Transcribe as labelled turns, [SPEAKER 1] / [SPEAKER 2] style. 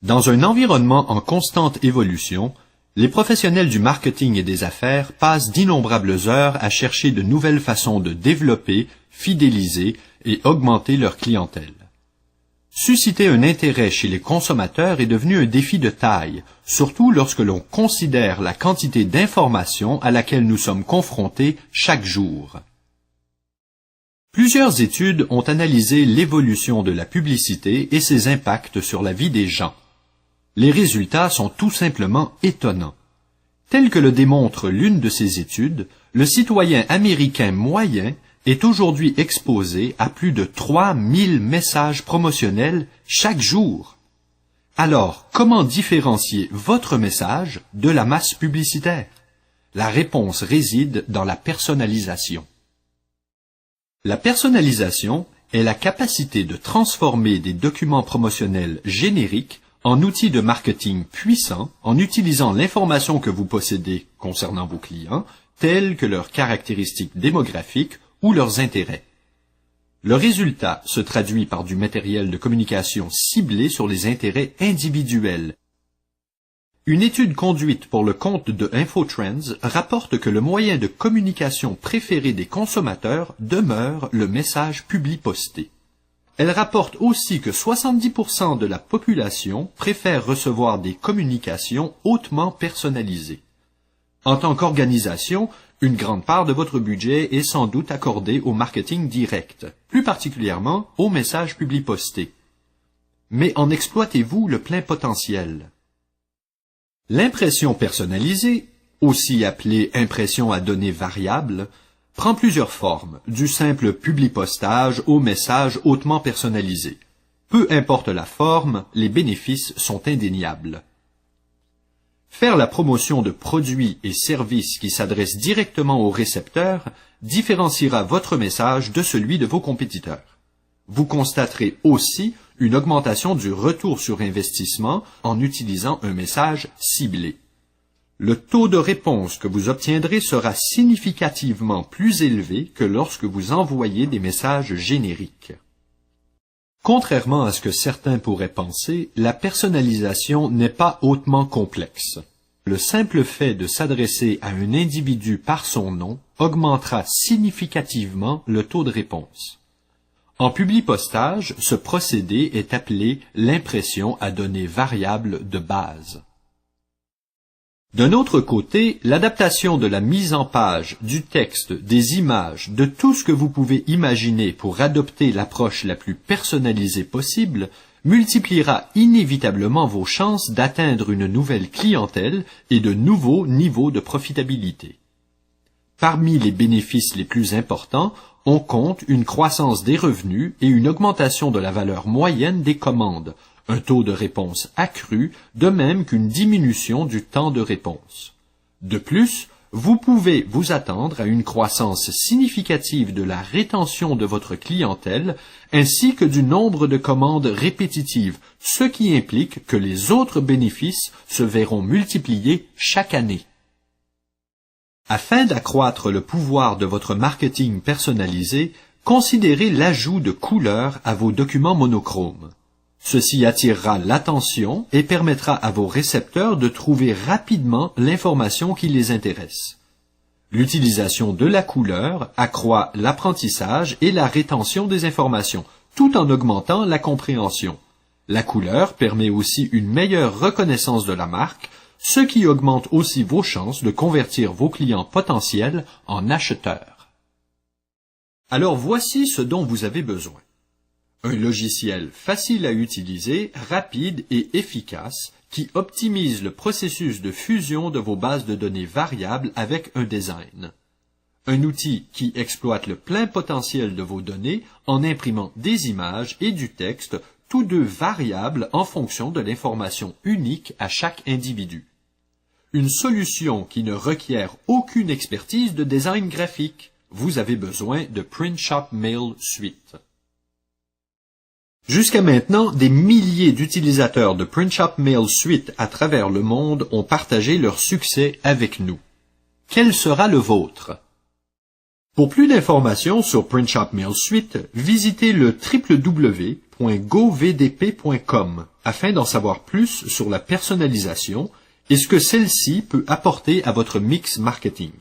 [SPEAKER 1] Dans un environnement en constante évolution, les professionnels du marketing et des affaires passent d'innombrables heures à chercher de nouvelles façons de développer, fidéliser et augmenter leur clientèle. Susciter un intérêt chez les consommateurs est devenu un défi de taille, surtout lorsque l'on considère la quantité d'informations à laquelle nous sommes confrontés chaque jour. Plusieurs études ont analysé l'évolution de la publicité et ses impacts sur la vie des gens. Les résultats sont tout simplement étonnants. Tel que le démontre l'une de ces études, le citoyen américain moyen est aujourd'hui exposé à plus de 3000 messages promotionnels chaque jour. Alors, comment différencier votre message de la masse publicitaire? La réponse réside dans la personnalisation. La personnalisation est la capacité de transformer des documents promotionnels génériques en outils de marketing puissants en utilisant l'information que vous possédez concernant vos clients, telles que leurs caractéristiques démographiques ou leurs intérêts. Le résultat se traduit par du matériel de communication ciblé sur les intérêts individuels. Une étude conduite pour le compte de InfoTrends rapporte que le moyen de communication préféré des consommateurs demeure le message publi-posté. Elle rapporte aussi que 70% de la population préfère recevoir des communications hautement personnalisées. En tant qu'organisation, une grande part de votre budget est sans doute accordée au marketing direct, plus particulièrement aux messages publi-postés. Mais en exploitez-vous le plein potentiel? L'impression personnalisée, aussi appelée impression à données variables, prend plusieurs formes, du simple publi-postage au message hautement personnalisé. Peu importe la forme, les bénéfices sont indéniables. Faire la promotion de produits et services qui s'adressent directement aux récepteurs différenciera votre message de celui de vos compétiteurs. Vous constaterez aussi une augmentation du retour sur investissement en utilisant un message ciblé. Le taux de réponse que vous obtiendrez sera significativement plus élevé que lorsque vous envoyez des messages génériques. Contrairement à ce que certains pourraient penser, la personnalisation n'est pas hautement complexe. Le simple fait de s'adresser à un individu par son nom augmentera significativement le taux de réponse. En publi-postage, ce procédé est appelé l'impression à données variables de base. D'un autre côté, l'adaptation de la mise en page, du texte, des images, de tout ce que vous pouvez imaginer pour adopter l'approche la plus personnalisée possible, multipliera inévitablement vos chances d'atteindre une nouvelle clientèle et de nouveaux niveaux de profitabilité. Parmi les bénéfices les plus importants, on compte une croissance des revenus et une augmentation de la valeur moyenne des commandes, un taux de réponse accru, de même qu'une diminution du temps de réponse. De plus, vous pouvez vous attendre à une croissance significative de la rétention de votre clientèle, ainsi que du nombre de commandes répétitives, ce qui implique que les autres bénéfices se verront multipliés chaque année. Afin d'accroître le pouvoir de votre marketing personnalisé, considérez l'ajout de couleurs à vos documents monochromes. Ceci attirera l'attention et permettra à vos récepteurs de trouver rapidement l'information qui les intéresse. L'utilisation de la couleur accroît l'apprentissage et la rétention des informations, tout en augmentant la compréhension. La couleur permet aussi une meilleure reconnaissance de la marque, ce qui augmente aussi vos chances de convertir vos clients potentiels en acheteurs. Alors voici ce dont vous avez besoin. Un logiciel facile à utiliser, rapide et efficace qui optimise le processus de fusion de vos bases de données variables avec un design. Un outil qui exploite le plein potentiel de vos données en imprimant des images et du texte, tous deux variables en fonction de l'information unique à chaque individu. Une solution qui ne requiert aucune expertise de design graphique. Vous avez besoin de Print Shop Mail Suite. Jusqu'à maintenant, des milliers d'utilisateurs de Print Shop Mail Suite à travers le monde ont partagé leur succès avec nous. Quel sera le vôtre? Pour plus d'informations sur Print Shop Mail Suite, visitez le www.printshopmail.com. www.govdp.com afin d'en savoir plus sur la personnalisation et ce que celle-ci peut apporter à votre mix marketing.